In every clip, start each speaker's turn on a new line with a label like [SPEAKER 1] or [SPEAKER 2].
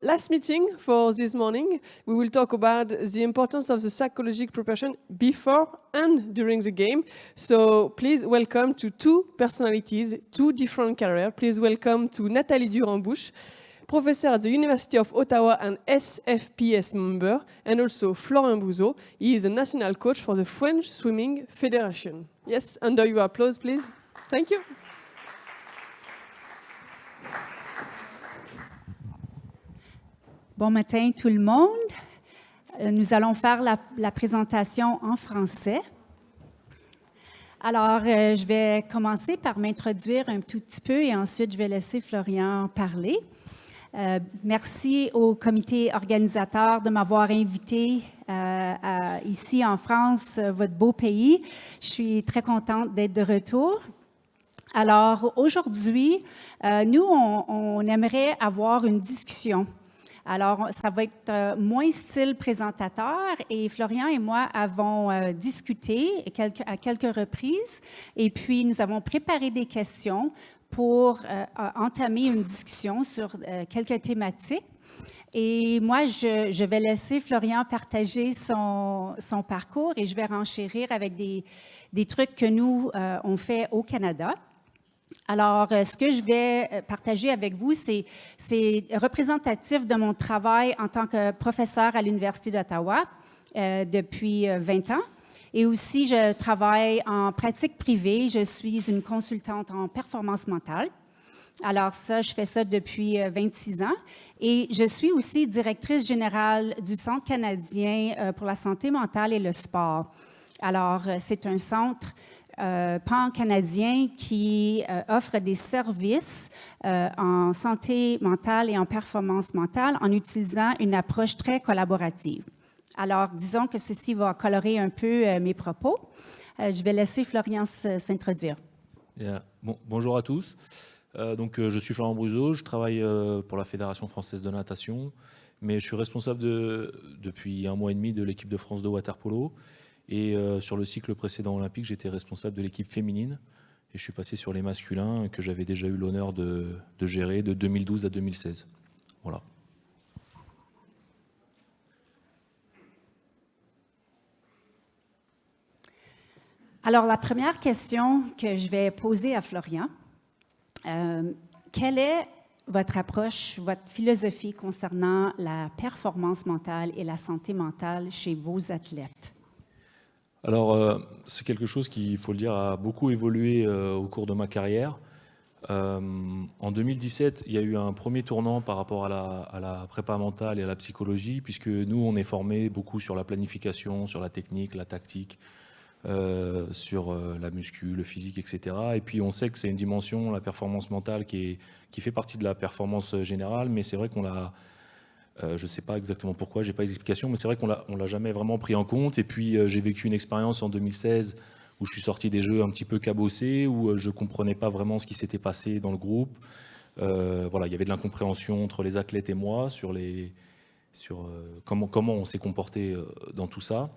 [SPEAKER 1] Last meeting for this morning, we will talk about the importance of the psychological preparation before and during the game. So please welcome to two personalities, two different careers. Please welcome to Nathalie Durand-Bush, professor at the University of Ottawa and SFPS member, and also Florian Bouzeau. He is a national coach for the French Swimming Federation. Yes, under your applause, please. Thank you.
[SPEAKER 2] Bon matin tout le monde. Nous allons faire la présentation en français. Alors, je vais commencer par m'introduire un tout petit peu et ensuite je vais laisser Florian parler. Merci au comité organisateur de m'avoir invité ici en France, votre beau pays. Je suis très contente d'être de retour. Alors, aujourd'hui, nous, on aimerait avoir une discussion. Alors, ça va être moins style présentateur et Florian et moi avons discuté à quelques reprises et puis nous avons préparé des questions pour entamer une discussion sur quelques thématiques. Et moi, je vais laisser Florian partager son parcours et je vais renchérir avec des trucs que nous, on fait au Canada. Alors, ce que je vais partager avec vous, c'est représentatif de mon travail en tant que professeur à l'Université d'Ottawa depuis 20 ans. Et aussi, je travaille en pratique privée. Je suis une consultante en performance mentale. Alors ça, je fais ça depuis 26 ans. Et je suis aussi directrice générale du Centre canadien pour la santé mentale et le sport. Alors, c'est un centre pan-canadien qui offre des services en santé mentale et en performance mentale en utilisant une approche très collaborative. Alors, disons que ceci va colorer un peu mes propos. Je vais laisser Florian s'introduire.
[SPEAKER 3] Yeah. Bonjour à tous. Je suis Florian Bouzeau, je travaille pour la Fédération française de natation, mais je suis responsable depuis 1 mois et demi de l'équipe de France de water-polo. Et sur le cycle précédent olympique, j'étais responsable de l'équipe féminine. Et je suis passé sur les masculins que j'avais déjà eu l'honneur de gérer de 2012 à 2016. Voilà.
[SPEAKER 2] Alors, la première question que je vais poser à Florian, quelle est votre approche, votre philosophie concernant la performance mentale et la santé mentale chez vos athlètes?
[SPEAKER 3] Alors, c'est quelque chose qui, il faut le dire, a beaucoup évolué au cours de ma carrière. En 2017, il y a eu un premier tournant par rapport à la prépa mentale et à la psychologie, puisque nous, on est formés beaucoup sur la planification, sur la technique, la tactique, sur la muscu, le physique, etc. Et puis, on sait que c'est une dimension, la performance mentale, qui fait partie de la performance générale, mais c'est vrai qu'on l'a... je ne sais pas exactement pourquoi, je n'ai pas d'explication, mais c'est vrai qu'on ne l'a jamais vraiment pris en compte. Et puis, j'ai vécu une expérience en 2016 où je suis sorti des jeux un petit peu cabossés, où je ne comprenais pas vraiment ce qui s'était passé dans le groupe. Voilà, il y avait de l'incompréhension entre les athlètes et moi sur comment on s'est comporté dans tout ça.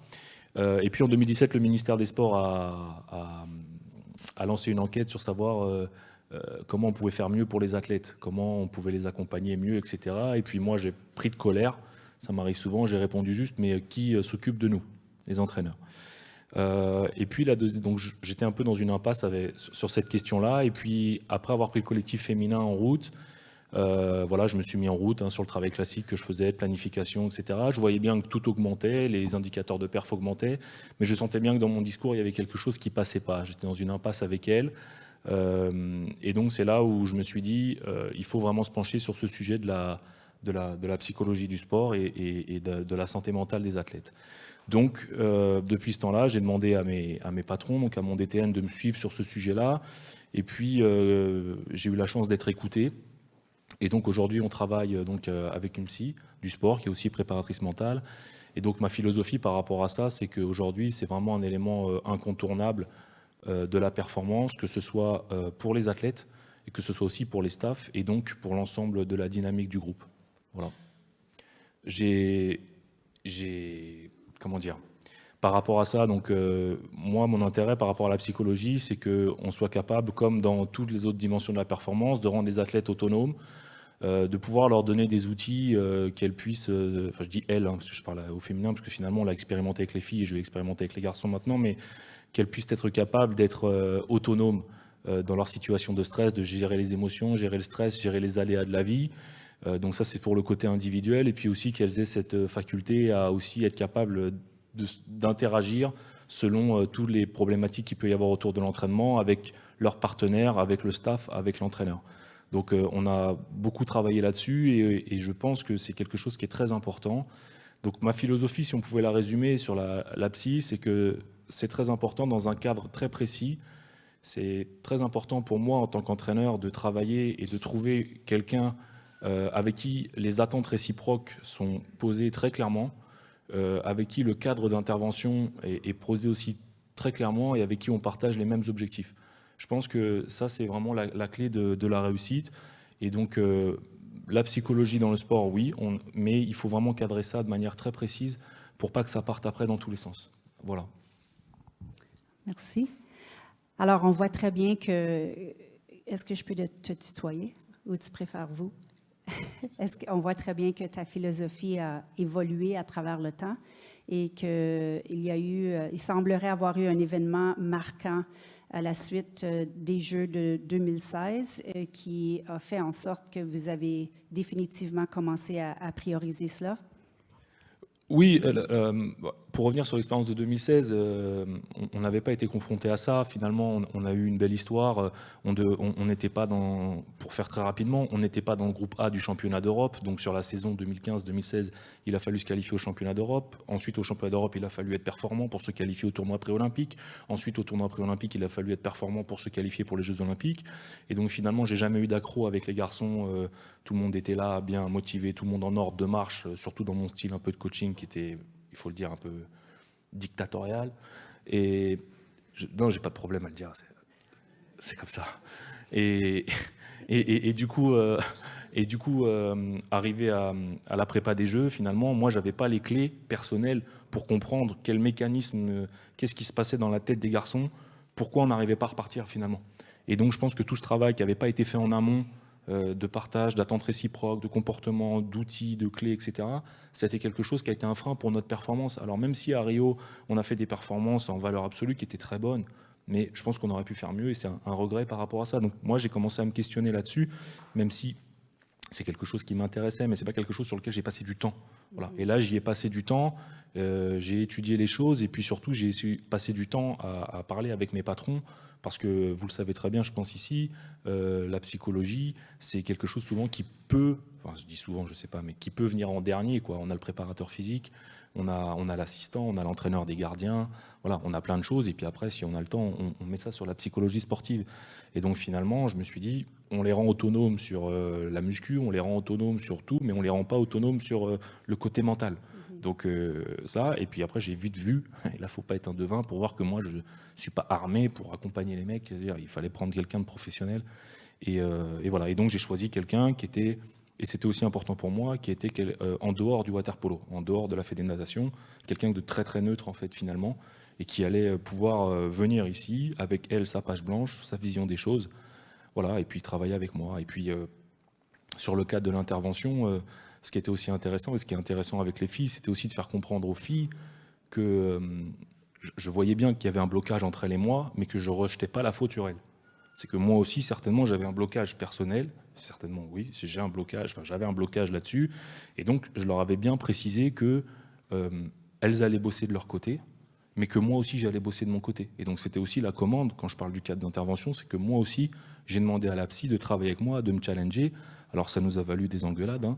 [SPEAKER 3] Et puis, en 2017, le ministère des Sports a lancé une enquête sur savoir... comment on pouvait faire mieux pour les athlètes, comment on pouvait les accompagner mieux, etc. Et puis moi, j'ai pris de colère, ça m'arrive souvent, j'ai répondu juste, mais qui s'occupe de nous, les entraîneurs? Et puis donc j'étais un peu dans une impasse sur cette question-là. Et puis après avoir pris le collectif féminin en route, voilà, je me suis mis en route sur le travail classique que je faisais, de planification, etc. Je voyais bien que tout augmentait, les indicateurs de perf augmentaient, mais je sentais bien que dans mon discours, il y avait quelque chose qui passait pas. J'étais dans une impasse avec elle. Et donc c'est là où je me suis dit il faut vraiment se pencher sur ce sujet de la psychologie du sport et de la santé mentale des athlètes. Donc depuis ce temps-là, j'ai demandé à mes patrons, donc à mon DTN, de me suivre sur ce sujet-là. Et puis j'ai eu la chance d'être écouté. Et donc aujourd'hui, on travaille avec une psy du sport qui est aussi préparatrice mentale. Et donc ma philosophie par rapport à ça, c'est qu'aujourd'hui, c'est vraiment un élément incontournable de la performance, que ce soit pour les athlètes et que ce soit aussi pour les staffs et donc pour l'ensemble de la dynamique du groupe. Voilà. Comment dire, par rapport à ça, donc moi, mon intérêt par rapport à la psychologie, c'est qu'on soit capable, comme dans toutes les autres dimensions de la performance, de rendre les athlètes autonomes, de pouvoir leur donner des outils qu'elles puissent, enfin je dis elles, hein, parce que je parle au féminin, parce que finalement on l'a expérimenté avec les filles et je vais expérimenter avec les garçons maintenant, mais qu'elles puissent être capables d'être autonomes dans leur situation de stress, de gérer les émotions, gérer le stress, gérer les aléas de la vie. Donc ça c'est pour le côté individuel, et puis aussi qu'elles aient cette faculté à aussi être capables d'interagir selon toutes les problématiques qu'il peut y avoir autour de l'entraînement avec leurs partenaires, avec le staff, avec l'entraîneur. Donc on a beaucoup travaillé là-dessus et je pense que c'est quelque chose qui est très important. Donc ma philosophie, si on pouvait la résumer sur la psy, c'est que c'est très important dans un cadre très précis. C'est très important pour moi en tant qu'entraîneur de travailler et de trouver quelqu'un avec qui les attentes réciproques sont posées très clairement, avec qui le cadre d'intervention est posé aussi très clairement et avec qui on partage les mêmes objectifs. Je pense que ça, c'est vraiment la clé de la réussite. Et donc, la psychologie dans le sport, oui, mais il faut vraiment cadrer ça de manière très précise pour pas que ça parte après dans tous les sens. Voilà.
[SPEAKER 2] Merci. Alors, on voit très bien que... Est-ce que je peux te tutoyer ou tu préfères vous? Est-ce qu'on voit très bien que ta philosophie a évolué à travers le temps et il semblerait avoir eu un événement marquant à la suite des Jeux de 2016 qui a fait en sorte que vous avez définitivement commencé à prioriser cela?
[SPEAKER 3] Oui, pour revenir sur l'expérience de 2016, on n'avait pas été confronté à ça. Finalement, on a eu une belle histoire. On n'était pas dans, pour faire très rapidement, on n'était pas dans le groupe A du championnat d'Europe. Donc sur la saison 2015-2016, il a fallu se qualifier au championnat d'Europe. Ensuite, au championnat d'Europe, il a fallu être performant pour se qualifier au tournoi pré-olympique. Ensuite, au tournoi pré-olympique, il a fallu être performant pour se qualifier pour les Jeux olympiques. Et donc finalement, j'ai jamais eu d'accro avec les garçons. Tout le monde était là, bien motivé, tout le monde en ordre de marche, surtout dans mon style un peu de coaching qui était, il faut le dire, un peu dictatorial. Et non, j'ai pas de problème à le dire, c'est comme ça. Et du coup, arrivé à la prépa des Jeux, finalement, moi, j'avais pas les clés personnelles pour comprendre quel mécanisme, qu'est-ce qui se passait dans la tête des garçons, pourquoi on n'arrivait pas à repartir finalement. Et donc, je pense que tout ce travail qui n'avait pas été fait en amont, de partage, d'attente réciproque, de comportement, d'outils, de clés, etc. C'était quelque chose qui a été un frein pour notre performance. Alors même si à Rio, on a fait des performances en valeur absolue qui étaient très bonnes, mais je pense qu'on aurait pu faire mieux et c'est un regret par rapport à ça. Donc moi, j'ai commencé à me questionner là-dessus, même si c'est quelque chose qui m'intéressait, mais c'est pas quelque chose sur lequel j'ai passé du temps. Voilà. Et là, j'y ai passé du temps, j'ai étudié les choses et puis surtout, j'ai passé du temps à parler avec mes patrons. Parce que vous le savez très bien, je pense ici, la psychologie, c'est quelque chose souvent qui peut, enfin je dis souvent, je sais pas, mais qui peut venir en dernier, quoi. On a le préparateur physique, on a l'assistant, on a l'entraîneur des gardiens, voilà, on a plein de choses. Et puis après, si on a le temps, on met ça sur la psychologie sportive. Et donc finalement, je me suis dit, on les rend autonomes sur la muscu, on les rend autonomes sur tout, mais on les rend pas autonomes sur le côté mental. Donc ça, et puis après j'ai vite vu, et là faut pas être un devin pour voir que moi je suis pas armé pour accompagner les mecs, c'est-à-dire il fallait prendre quelqu'un de professionnel, et voilà, et donc j'ai choisi quelqu'un qui était, et c'était aussi important pour moi, qui était en dehors du water-polo, en dehors de la fédé de natation, quelqu'un de très très neutre en fait finalement, et qui allait pouvoir venir ici avec elle, sa page blanche, sa vision des choses, voilà, et puis travailler avec moi, et puis sur le cadre de l'intervention, ce qui était aussi intéressant, et ce qui est intéressant avec les filles, c'était aussi de faire comprendre aux filles que je voyais bien qu'il y avait un blocage entre elles et moi, mais que je ne rejetais pas la faute sur elles. C'est que moi aussi, certainement, j'avais un blocage personnel. Certainement, oui, j'avais un blocage là-dessus. Et donc, je leur avais bien précisé que elles allaient bosser de leur côté, mais que moi aussi, j'allais bosser de mon côté. Et donc, c'était aussi la commande, quand je parle du cadre d'intervention, c'est que moi aussi, j'ai demandé à la psy de travailler avec moi, de me challenger. Alors, ça nous a valu des engueulades, hein.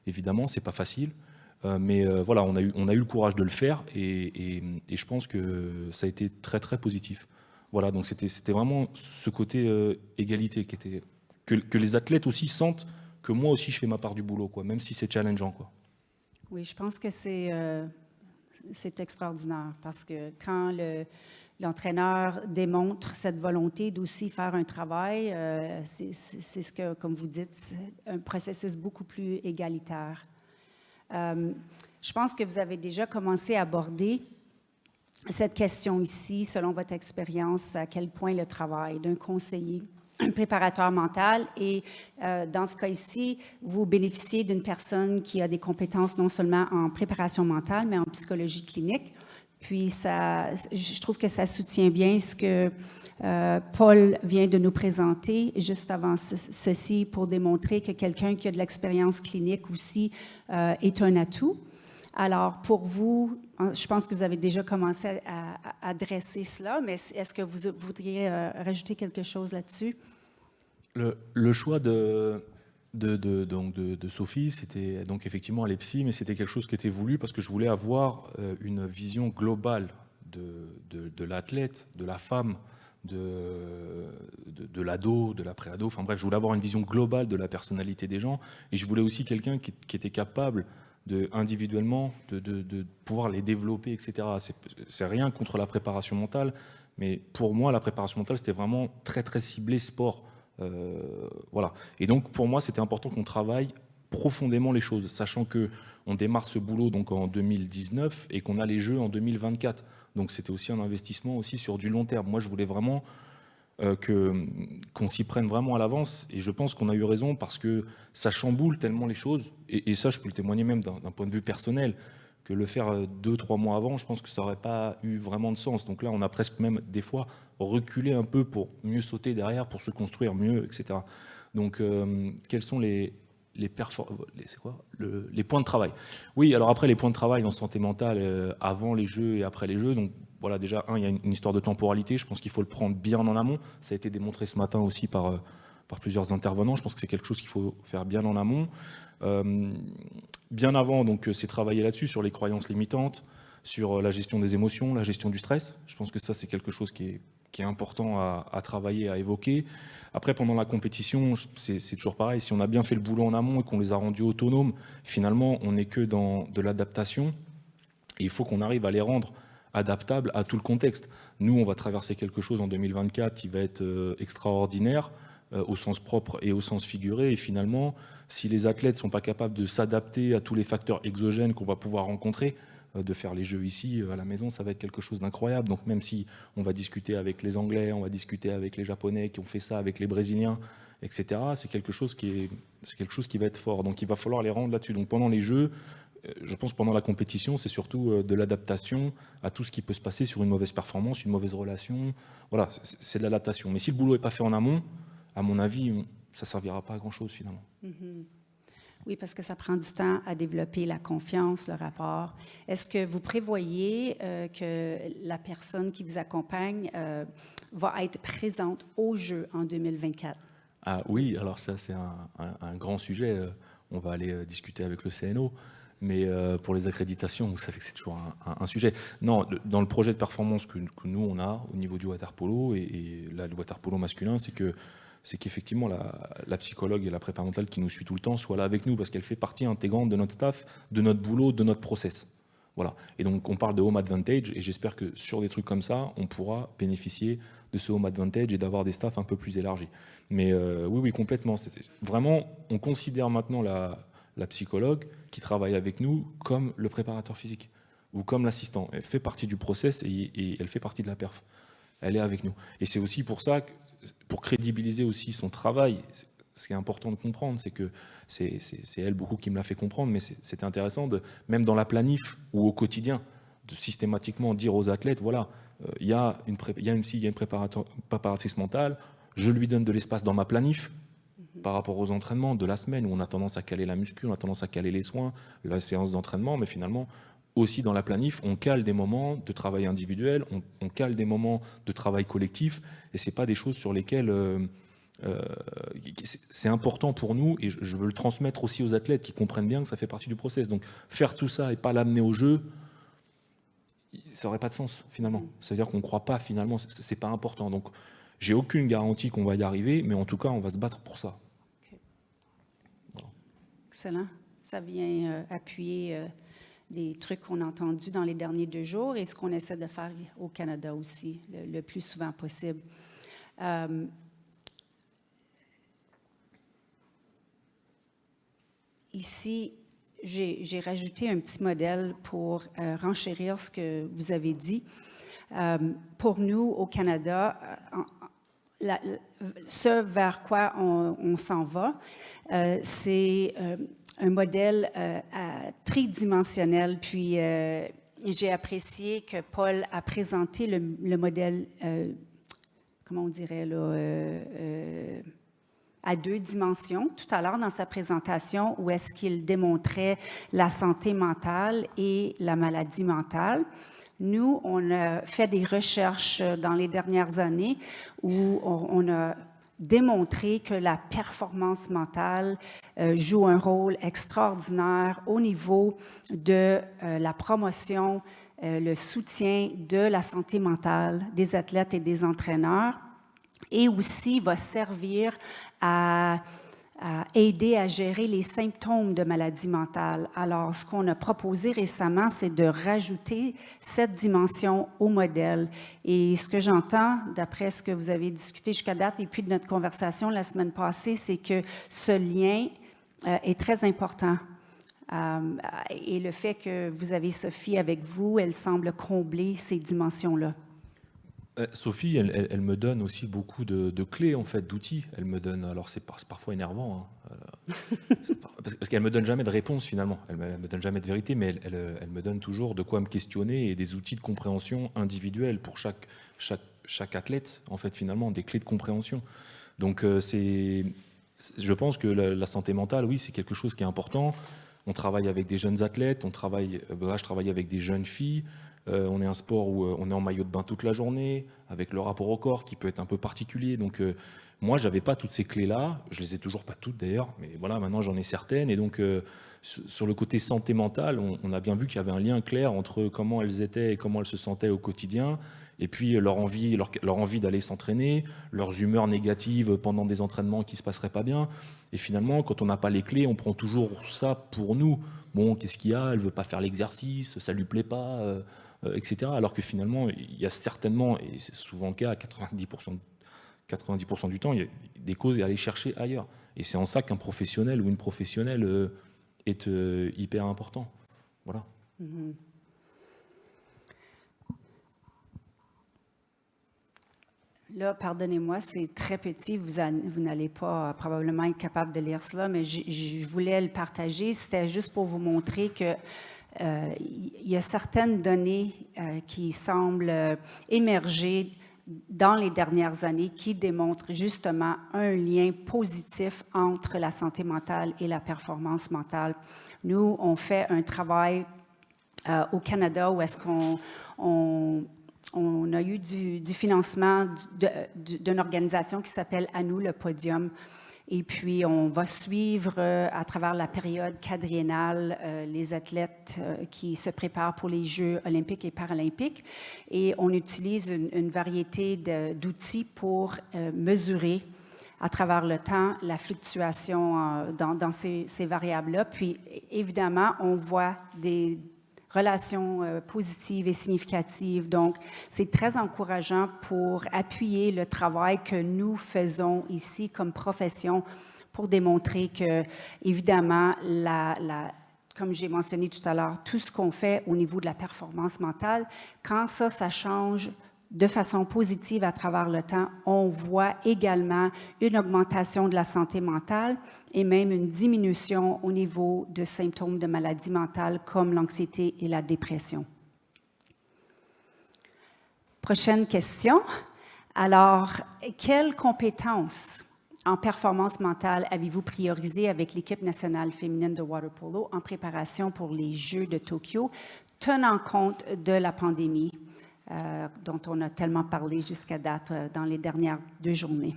[SPEAKER 3] Évidemment, c'est pas facile, mais voilà, on a eu le courage de le faire et je pense que ça a été très très positif. Voilà, donc c'était vraiment ce côté égalité qui était que les athlètes aussi sentent que moi aussi je fais ma part du boulot, quoi, même si c'est challengeant, quoi.
[SPEAKER 2] Oui, je pense que c'est extraordinaire parce que quand l'entraîneur démontre cette volonté d'aussi faire un travail, c'est ce que, comme vous dites, un processus beaucoup plus égalitaire. Je pense que vous avez déjà commencé à aborder cette question ici, selon votre expérience, à quel point le travail d'un conseiller un préparateur mental et dans ce cas ici, vous bénéficiez d'une personne qui a des compétences non seulement en préparation mentale, mais en psychologie clinique. Puis je trouve que ça soutient bien ce que Paul vient de nous présenter juste avant ceci pour démontrer que quelqu'un qui a de l'expérience clinique aussi est un atout. Alors, pour vous, je pense que vous avez déjà commencé à adresser cela, mais est-ce que vous voudriez rajouter quelque chose là-dessus?
[SPEAKER 3] Le choix de Sophie, c'était donc effectivement elle est psy, mais c'était quelque chose qui était voulu parce que je voulais avoir une vision globale de l'athlète, de la femme, de l'ado, de la pré-ado. Enfin bref, je voulais avoir une vision globale de la personnalité des gens et je voulais aussi quelqu'un qui était capable individuellement de pouvoir les développer, etc. C'est rien contre la préparation mentale, mais pour moi, la préparation mentale, c'était vraiment très, très ciblé sport. Voilà. Et donc, pour moi, c'était important qu'on travaille profondément les choses, sachant qu'on démarre ce boulot donc en 2019 et qu'on a les Jeux en 2024. Donc, c'était aussi un investissement aussi sur du long terme. Moi, je voulais vraiment qu'on s'y prenne vraiment à l'avance, et je pense qu'on a eu raison parce que ça chamboule tellement les choses, et ça je peux le témoigner même d'un point de vue personnel, que le faire 2-3 mois avant, je pense que ça n'aurait pas eu vraiment de sens. Donc là on a presque même des fois reculé un peu pour mieux sauter derrière, pour se construire mieux, etc. Donc quels sont les points de travail? Oui, alors après les points de travail en santé mentale avant les Jeux et après les Jeux, donc voilà, déjà, il y a une histoire de temporalité, je pense qu'il faut le prendre bien en amont, ça a été démontré ce matin aussi par plusieurs intervenants, je pense que c'est quelque chose qu'il faut faire bien en amont. Bien avant, donc c'est travailler là-dessus, sur les croyances limitantes, sur la gestion des émotions, la gestion du stress, je pense que ça c'est quelque chose qui est important à travailler, à évoquer. Après, pendant la compétition, c'est toujours pareil, si on a bien fait le boulot en amont et qu'on les a rendus autonomes, finalement, on n'est que dans de l'adaptation, et il faut qu'on arrive à les rendre adaptable à tout le contexte. Nous, on va traverser quelque chose en 2024 qui va être extraordinaire, au sens propre et au sens figuré. Et finalement, si les athlètes ne sont pas capables de s'adapter à tous les facteurs exogènes qu'on va pouvoir rencontrer, de faire les Jeux ici, à la maison, ça va être quelque chose d'incroyable. Donc même si on va discuter avec les Anglais, on va discuter avec les Japonais qui ont fait ça, avec les Brésiliens, etc., c'est quelque chose qui va être fort. Donc il va falloir les rendre là-dessus. Donc pendant les Jeux, je pense que pendant la compétition, c'est surtout de l'adaptation à tout ce qui peut se passer sur une mauvaise performance, une mauvaise relation. Voilà, c'est de l'adaptation. Mais si le boulot n'est pas fait en amont, à mon avis, ça ne servira pas à grand-chose finalement.
[SPEAKER 2] Mm-hmm. Oui, parce que ça prend du temps à développer la confiance, le rapport. Est-ce que vous prévoyez que la personne qui vous accompagne va être présente au jeu en 2024?
[SPEAKER 3] Ah oui, alors ça c'est un grand sujet. On va aller discuter avec le CNO. Mais pour les accréditations, vous savez que c'est toujours un sujet. Non, dans le projet de performance que nous, on a au niveau du water-polo, et là, le water-polo masculin, c'est qu'effectivement, la psychologue et la prépa mentale qui nous suit tout le temps soit là avec nous, parce qu'elle fait partie intégrante de notre staff, de notre boulot, de notre process. Voilà. Et donc, on parle de home advantage, et j'espère que sur des trucs comme ça, on pourra bénéficier de ce home advantage et d'avoir des staffs un peu plus élargis. Mais oui, complètement. Vraiment, on considère maintenant la psychologue qui travaille avec nous comme le préparateur physique ou comme l'assistant. Elle fait partie du process et elle fait partie de la perf. Elle est avec nous. Et c'est aussi pour ça, pour crédibiliser aussi son travail, ce qui est important de comprendre, c'est que c'est elle beaucoup qui me l'a fait comprendre, mais c'est intéressant, même dans la planif ou au quotidien, de systématiquement dire aux athlètes, voilà, il y a une préparatrice mentale, je lui donne de l'espace dans ma planif, par rapport aux entraînements de la semaine où on a tendance à caler la muscu, on a tendance à caler les soins, la séance d'entraînement, mais finalement, aussi dans la planif, on cale des moments de travail individuel, on cale des moments de travail collectif, et ce n'est pas des choses sur lesquelles c'est important pour nous, et je veux le transmettre aussi aux athlètes qui comprennent bien que ça fait partie du process. Donc faire tout ça et pas l'amener au jeu, ça n'aurait pas de sens finalement. Ça veut dire qu'on ne croit pas finalement, ce n'est pas important. Donc j'ai aucune garantie qu'on va y arriver, mais en tout cas, on va se battre pour ça.
[SPEAKER 2] Excellent. Ça vient appuyer des trucs qu'on a entendus dans les derniers 2 jours et ce qu'on essaie de faire au Canada aussi, le plus souvent possible. Ici, j'ai rajouté un petit modèle pour renchérir ce que vous avez dit. Pour nous, au Canada, ce vers quoi on s'en va, c'est un modèle tridimensionnel. Puis j'ai apprécié que Paul a présenté le modèle, comment on dirait, là, à 2 dimensions tout à l'heure dans sa présentation, où est-ce qu'il démontrait la santé mentale et la maladie mentale. Nous, on a fait des recherches dans les dernières années où on a démontré que la performance mentale joue un rôle extraordinaire au niveau de la promotion, le soutien de la santé mentale des athlètes et des entraîneurs, et aussi va servir à aider à gérer les symptômes de maladie mentale. Alors, ce qu'on a proposé récemment, c'est de rajouter cette dimension au modèle. Et ce que j'entends, d'après ce que vous avez discuté jusqu'à date et puis de notre conversation la semaine passée, c'est que ce lien est très important. Et le fait que vous avez Sophie avec vous, elle semble combler ces dimensions-là.
[SPEAKER 3] Sophie, elle me donne aussi beaucoup de clés, en fait, d'outils. Elle me donne, alors c'est parfois énervant, hein, parce qu'elle me donne jamais de réponse finalement. Elle me donne jamais de vérité, mais elle me donne toujours de quoi me questionner et des outils de compréhension individuels pour chaque athlète, en fait, finalement, des clés de compréhension. Donc je pense que la santé mentale, oui, c'est quelque chose qui est important. On travaille avec des jeunes athlètes, là je travaille avec des jeunes filles. On est un sport où on est en maillot de bain toute la journée, avec le rapport au corps qui peut être un peu particulier. Donc moi, j'avais pas toutes ces clés-là. Je les ai toujours pas toutes d'ailleurs, mais voilà, maintenant j'en ai certaines. Et donc sur le côté santé mentale, on a bien vu qu'il y avait un lien clair entre comment elles étaient et comment elles se sentaient au quotidien, et puis leur envie d'aller s'entraîner, leurs humeurs négatives pendant des entraînements qui se passeraient pas bien. Et finalement, quand on n'a pas les clés, on prend toujours ça pour nous. Bon, qu'est-ce qu'il y a ? Elle veut pas faire l'exercice, ça lui plaît pas. Etc. Alors que finalement, il y a certainement, et c'est souvent le cas, 90% du temps, il y a des causes à aller chercher ailleurs. Et c'est en ça qu'un professionnel ou une professionnelle est hyper important. Voilà.
[SPEAKER 2] Mm-hmm. Là, pardonnez-moi, c'est très petit, vous n'allez pas probablement être capable de lire cela, mais je voulais le partager. C'était juste pour vous montrer que il y a certaines données qui semblent émerger dans les dernières années qui démontrent justement un lien positif entre la santé mentale et la performance mentale. Nous, on fait un travail au Canada où est-ce qu'on a eu du financement d'une organisation qui s'appelle À nous le podium. Et puis, on va suivre à travers la période quadriennale les athlètes qui se préparent pour les Jeux olympiques et paralympiques. Et on utilise une variété d'outils pour mesurer à travers le temps la fluctuation dans ces variables-là. Puis, évidemment, on voit des relations positives et significatives. Donc, c'est très encourageant pour appuyer le travail que nous faisons ici comme profession pour démontrer que, évidemment, comme j'ai mentionné tout à l'heure, tout ce qu'on fait au niveau de la performance mentale, quand ça change de façon positive à travers le temps, on voit également une augmentation de la santé mentale et même une diminution au niveau de symptômes de maladie mentale comme l'anxiété et la dépression. Prochaine question. Alors, quelles compétences en performance mentale avez-vous priorisées avec l'équipe nationale féminine de water polo en préparation pour les Jeux de Tokyo, tenant compte de la pandémie dont on a tellement parlé jusqu'à date dans les dernières 2 journées?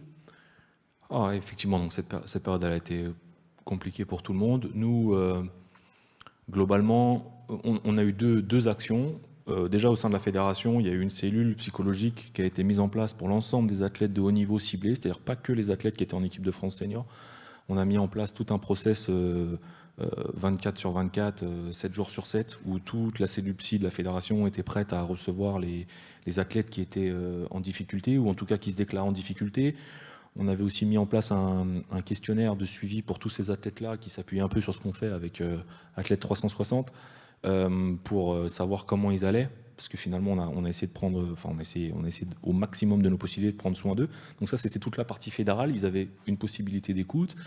[SPEAKER 3] Effectivement, donc cette période elle a été compliquée pour tout le monde. Nous, globalement, on a eu deux actions. Déjà, au sein de la fédération, il y a eu une cellule psychologique qui a été mise en place pour l'ensemble des athlètes de haut niveau ciblés, c'est-à-dire pas que les athlètes qui étaient en équipe de France senior. On a mis en place tout un process 24 sur 24, 7 jours sur 7, où toute la cellule psy de la fédération était prête à recevoir les athlètes qui étaient en difficulté, ou en tout cas qui se déclarent en difficulté. On avait aussi mis en place un questionnaire de suivi pour tous ces athlètes-là, qui s'appuyait un peu sur ce qu'on fait avec Athlète 360, pour savoir comment ils allaient. parce que finalement, on a essayé de prendre, enfin, on a essayé au maximum de nos possibilités de prendre soin d'eux. Donc ça, c'était toute la partie fédérale. Ils avaient une possibilité d'écoute.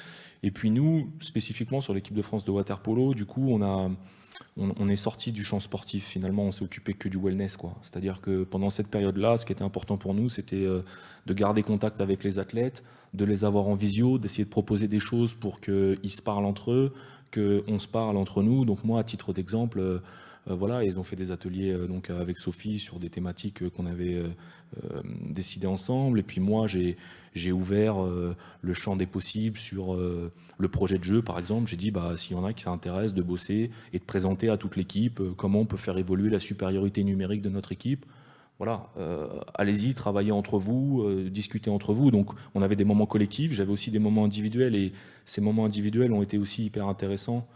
[SPEAKER 3] Et puis nous, spécifiquement sur l'équipe de France de water-polo, du coup, on est sorti du champ sportif. Finalement, on s'est occupé que du wellness, quoi. C'est-à-dire que pendant cette période-là, ce qui était important pour nous, c'était de garder contact avec les athlètes, de les avoir en visio, d'essayer de proposer des choses pour qu'ils se parlent entre eux, qu'on se parle entre nous. Donc moi, à titre d'exemple, voilà, ils ont fait des ateliers donc avec Sophie sur des thématiques qu'on avait décidées ensemble. Et puis moi, j'ai ouvert le champ des possibles sur le projet de jeu, par exemple. J'ai dit, s'il y en a qui s'intéressent, de bosser et de présenter à toute l'équipe comment on peut faire évoluer la supériorité numérique de notre équipe. Voilà, allez-y, travaillez entre vous, discutez entre vous. Donc, on avait des moments collectifs, j'avais aussi des moments individuels, et ces moments individuels ont été aussi hyper intéressants.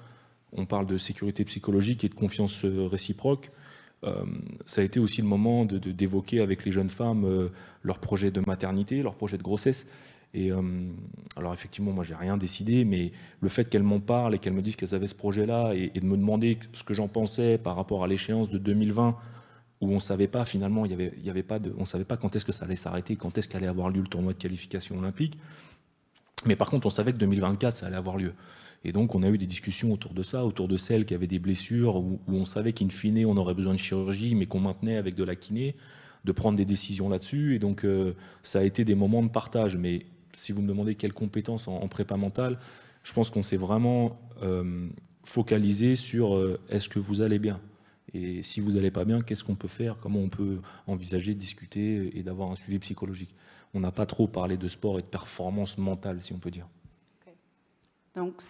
[SPEAKER 3] On parle de sécurité psychologique et de confiance réciproque. Ça a été aussi le moment d'évoquer avec les jeunes femmes leur projet de maternité, leur projet de grossesse. Et alors effectivement, moi, j'ai rien décidé, mais le fait qu'elles m'en parlent et qu'elles me disent qu'elles avaient ce projet-là et de me demander ce que j'en pensais par rapport à l'échéance de 2020, où on savait pas finalement, on savait pas quand est-ce que ça allait s'arrêter, quand est-ce qu'allait avoir lieu le tournoi de qualification olympique. Mais par contre, on savait que 2024, ça allait avoir lieu. Et donc, on a eu des discussions autour de ça, autour de celles qui avaient des blessures, où on savait qu'in fine, on aurait besoin de chirurgie, mais qu'on maintenait avec de la kiné, de prendre des décisions là-dessus. Et donc, ça a été des moments de partage. Mais si vous me demandez quelles compétences en prépa mentale, je pense qu'on s'est vraiment focalisé sur est-ce que vous allez bien ? Et si vous n'allez pas bien, qu'est-ce qu'on peut faire ? Comment on peut envisager de discuter et d'avoir un suivi psychologique ? On n'a pas trop parlé de sport et de performance mentale, si on peut dire.
[SPEAKER 2] Donc,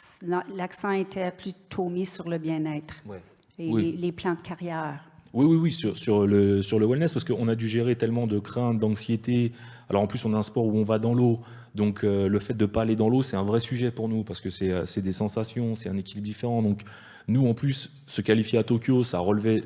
[SPEAKER 2] l'accent était plutôt mis sur le bien-être et
[SPEAKER 3] Oui.
[SPEAKER 2] les plans de carrière.
[SPEAKER 3] Oui, sur le wellness, parce qu'on a dû gérer tellement de craintes, d'anxiété. Alors en plus, on a un sport où on va dans l'eau, donc le fait de ne pas aller dans l'eau, c'est un vrai sujet pour nous, parce que c'est des sensations, c'est un équilibre différent. Donc nous, en plus, se qualifier à Tokyo, ça relevait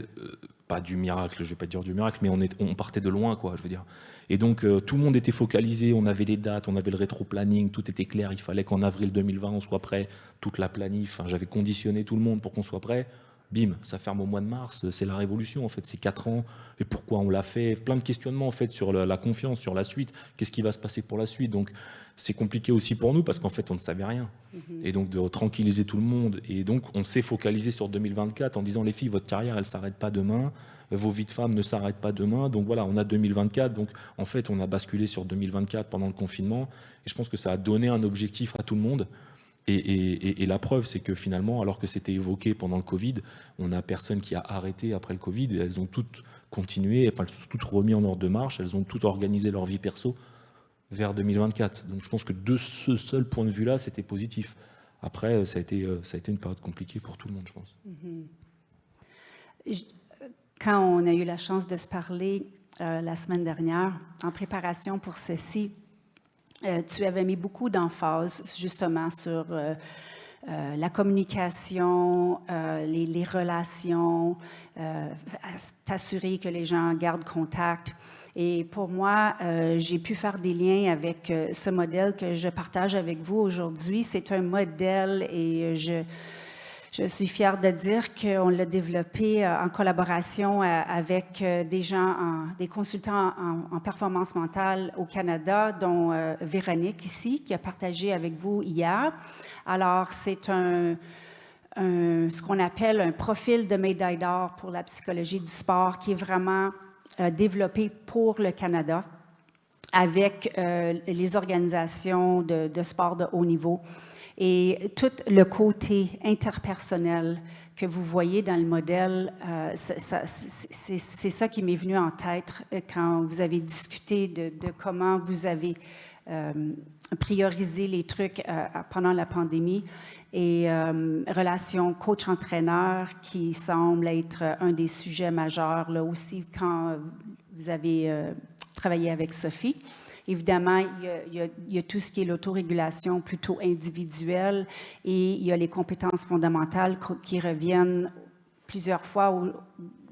[SPEAKER 3] pas du miracle, je ne vais pas dire du miracle, mais on partait de loin, quoi, je veux dire. Et donc tout le monde était focalisé, on avait les dates, on avait le rétro-planning, tout était clair, il fallait qu'en avril 2020, on soit prêt, toute la planif, enfin, j'avais conditionné tout le monde pour qu'on soit prêt. Bim, ça ferme au mois de mars, c'est la révolution en fait, c'est 4 ans, et pourquoi on l'a fait, plein de questionnements en fait sur la confiance, sur la suite, qu'est-ce qui va se passer pour la suite, donc c'est compliqué aussi pour nous parce qu'en fait on ne savait rien, et donc de tranquilliser tout le monde, et donc on s'est focalisé sur 2024 en disant les filles, votre carrière elle ne s'arrête pas demain, vos vies de femmes ne s'arrêtent pas demain, donc voilà, on a 2024, donc en fait on a basculé sur 2024 pendant le confinement, et je pense que ça a donné un objectif à tout le monde. Et la preuve, c'est que finalement, alors que c'était évoqué pendant le Covid, on n'a personne qui a arrêté après le Covid. Elles ont toutes continué, enfin, elles sont toutes remis en ordre de marche, elles ont toutes organisé leur vie perso vers 2024. Donc je pense que de ce seul point de vue-là, c'était positif. Après, ça a été une période compliquée pour tout le monde, je pense.
[SPEAKER 2] Quand on a eu la chance de se parler la semaine dernière, en préparation pour ceci, tu avais mis beaucoup d'emphase justement sur la communication, les relations, t'assurer que les gens gardent contact. Et pour moi, j'ai pu faire des liens avec ce modèle que je partage avec vous aujourd'hui. C'est un modèle et je suis fière de dire qu'on l'a développé en collaboration avec des gens, des consultants en performance mentale au Canada, dont Véronique ici, qui a partagé avec vous hier. Alors, c'est ce qu'on appelle un profil de médaille d'or pour la psychologie du sport qui est vraiment développé pour le Canada avec les organisations de sport de haut niveau. Et tout le côté interpersonnel que vous voyez dans le modèle, c'est ça qui m'est venu en tête quand vous avez discuté de comment vous avez priorisé les trucs pendant la pandémie. Et relation coach-entraîneur qui semble être un des sujets majeurs là aussi quand vous avez travaillé avec Sophie. Évidemment, il y a tout ce qui est l'autorégulation plutôt individuelle et il y a les compétences fondamentales qui reviennent plusieurs fois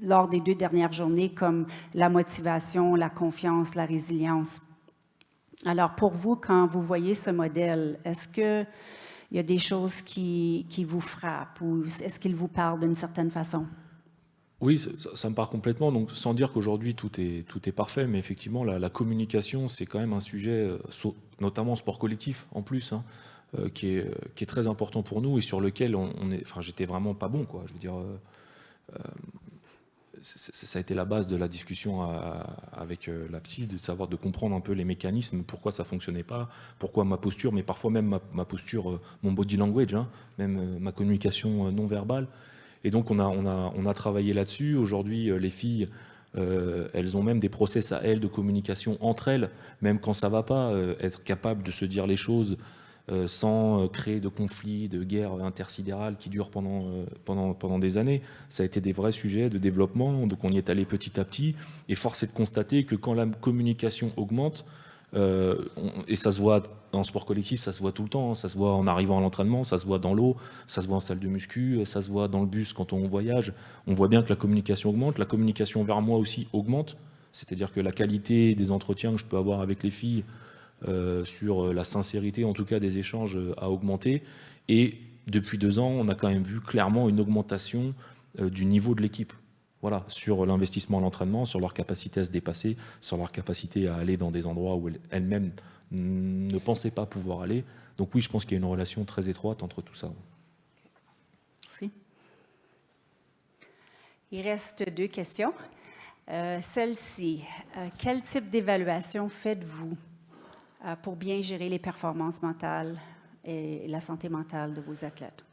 [SPEAKER 2] lors des 2 dernières journées, comme la motivation, la confiance, la résilience. Alors, pour vous, quand vous voyez ce modèle, est-ce qu'il y a des choses qui vous frappent ou est-ce qu'il vous parle d'une certaine façon?
[SPEAKER 3] Oui, ça me parle complètement. Donc, sans dire qu'aujourd'hui tout est parfait, mais effectivement, la communication, c'est quand même un sujet, notamment en sport collectif en plus, hein, qui est très important pour nous et sur lequel enfin, j'étais vraiment pas bon, quoi. Je veux dire, ça a été la base de la discussion avec la psy, de savoir, de comprendre un peu les mécanismes, pourquoi ça fonctionnait pas, pourquoi ma posture, mais parfois même ma posture, mon body language, hein, même ma communication non verbale. Et donc on a travaillé là-dessus. Aujourd'hui, les filles, elles ont même des process à elles de communication entre elles, même quand ça va pas, être capable de se dire les choses sans créer de conflits, de guerres intersidérales qui durent pendant des années. Ça a été des vrais sujets de développement, donc on y est allé petit à petit. Et force est de constater que quand la communication augmente, et ça se voit en sport collectif, ça se voit tout le temps, hein. Ça se voit en arrivant à l'entraînement, ça se voit dans l'eau, ça se voit en salle de muscu, ça se voit dans le bus quand on voyage. On voit bien que la communication augmente, la communication vers moi aussi augmente, c'est-à-dire que la qualité des entretiens que je peux avoir avec les filles, sur la sincérité en tout cas des échanges, a augmenté. Et depuis 2 ans, on a quand même vu clairement une augmentation du niveau de l'équipe. Voilà, sur l'investissement à l'entraînement, sur leur capacité à se dépasser, sur leur capacité à aller dans des endroits où elles-mêmes ne pensaient pas pouvoir aller. Donc oui, je pense qu'il y a une relation très étroite entre tout ça.
[SPEAKER 2] Merci. Il reste 2 questions. Celle-ci, quel type d'évaluation faites-vous pour bien gérer les performances mentales et la santé mentale de vos athlètes?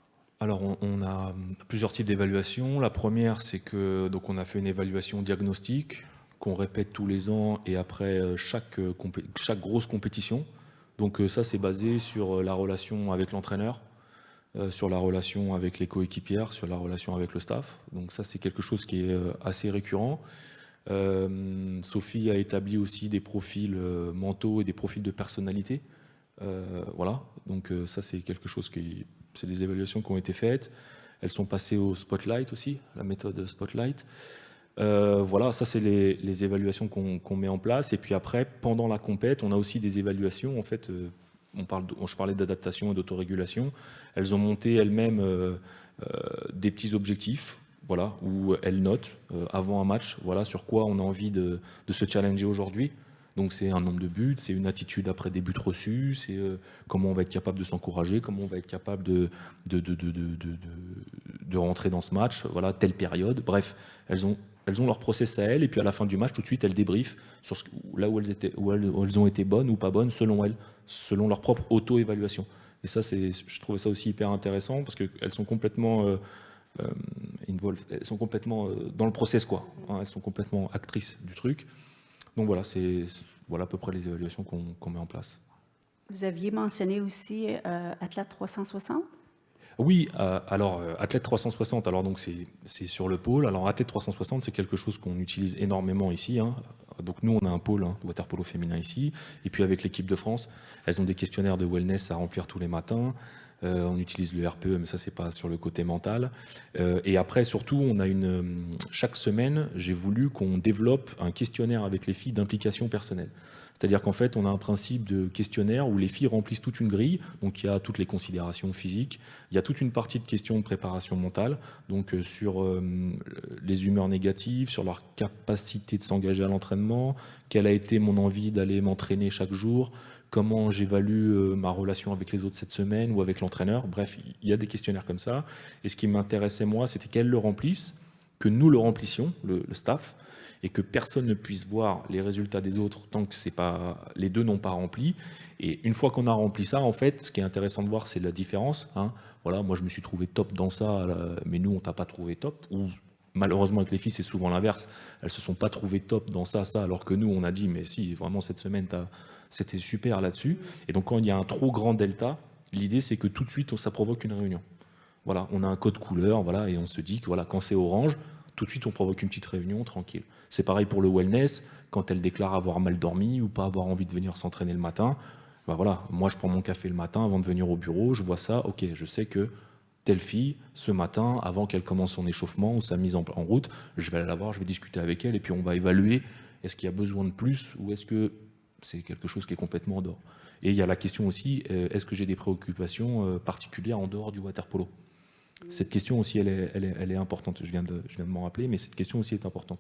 [SPEAKER 3] Alors, on a plusieurs types d'évaluations. La première, c'est que donc on a fait une évaluation diagnostique qu'on répète tous les ans et après chaque grosse compétition. Donc ça, c'est basé sur la relation avec l'entraîneur, sur la relation avec les coéquipières, sur la relation avec le staff. Donc ça, c'est quelque chose qui est assez récurrent. Sophie a établi aussi des profils mentaux et des profils de personnalité. Voilà, donc ça c'est quelque chose c'est des évaluations qui ont été faites. Elles sont passées au Spotlight aussi, la méthode Spotlight. Voilà, ça c'est les évaluations qu'on met en place. Et puis après, pendant la compète, on a aussi des évaluations. En fait, je parlais d'adaptation et d'autorégulation. Elles ont monté elles-mêmes des petits objectifs. Voilà, où elles notent avant un match, voilà, sur quoi on a envie de se challenger aujourd'hui. Donc c'est un nombre de buts, c'est une attitude après des buts reçus, c'est comment on va être capable de s'encourager, comment on va être capable de rentrer dans ce match, voilà, telle période. Bref, elles ont leur process à elles, et puis à la fin du match, tout de suite, elles débriefent sur là où elles ont été bonnes ou pas bonnes, selon elles, selon leur propre auto-évaluation. Et ça, je trouvais ça aussi hyper intéressant, parce qu'elles sont complètement... elles sont complètement dans le process, quoi. Hein, elles sont complètement actrices du truc. Donc voilà, voilà à peu près les évaluations qu'on met en place.
[SPEAKER 2] Vous aviez mentionné aussi Athlète 360?
[SPEAKER 3] Oui, alors Athlète 360, alors donc c'est sur le pôle. Alors Athlète 360, c'est quelque chose qu'on utilise énormément ici, hein. Donc nous, on a un pôle de water polo féminin ici. Et puis avec l'équipe de France, elles ont des questionnaires de wellness à remplir tous les matins. On utilise le RPE, mais ça, c'est pas sur le côté mental. Et après, surtout, chaque semaine, j'ai voulu qu'on développe un questionnaire avec les filles d'implication personnelle. C'est-à-dire qu'en fait, on a un principe de questionnaire où les filles remplissent toute une grille. Donc, il y a toutes les considérations physiques. Il y a toute une partie de questions de préparation mentale. Donc, sur les humeurs négatives, sur leur capacité de s'engager à l'entraînement, quelle a été mon envie d'aller m'entraîner chaque jour, comment j'évalue ma relation avec les autres cette semaine ou avec l'entraîneur. Bref, il y a des questionnaires comme ça. Et ce qui m'intéressait, moi, c'était qu'elles le remplissent, que nous le remplissions, le staff, et que personne ne puisse voir les résultats des autres tant que les deux n'ont pas rempli. Et une fois qu'on a rempli ça, en fait, ce qui est intéressant de voir, c'est la différence. Hein. Voilà, moi, je me suis trouvé top dans ça, mais nous, on t'a pas trouvé top. Ou malheureusement, avec les filles, c'est souvent l'inverse. Elles se sont pas trouvées top dans ça, alors que nous, on a dit, mais si, vraiment, cette semaine, c'était super là-dessus. Et donc, quand il y a un trop grand delta, l'idée, c'est que tout de suite, ça provoque une réunion. Voilà, on a un code couleur, voilà, et on se dit que voilà, quand c'est orange, tout de suite, on provoque une petite réunion tranquille. C'est pareil pour le wellness, quand elle déclare avoir mal dormi ou pas avoir envie de venir s'entraîner le matin. Ben voilà, moi, je prends mon café le matin avant de venir au bureau, je vois ça, ok, je sais que telle fille, ce matin, avant qu'elle commence son échauffement ou sa mise en route, je vais aller la voir, je vais discuter avec elle, et puis on va évaluer, est-ce qu'il y a besoin de plus, ou est-ce que c'est quelque chose qui est complètement en dehors. Et il y a la question aussi, est-ce que j'ai des préoccupations particulières en dehors du water polo? Cette question aussi, elle est importante. Je viens de m'en rappeler, mais cette question aussi est importante.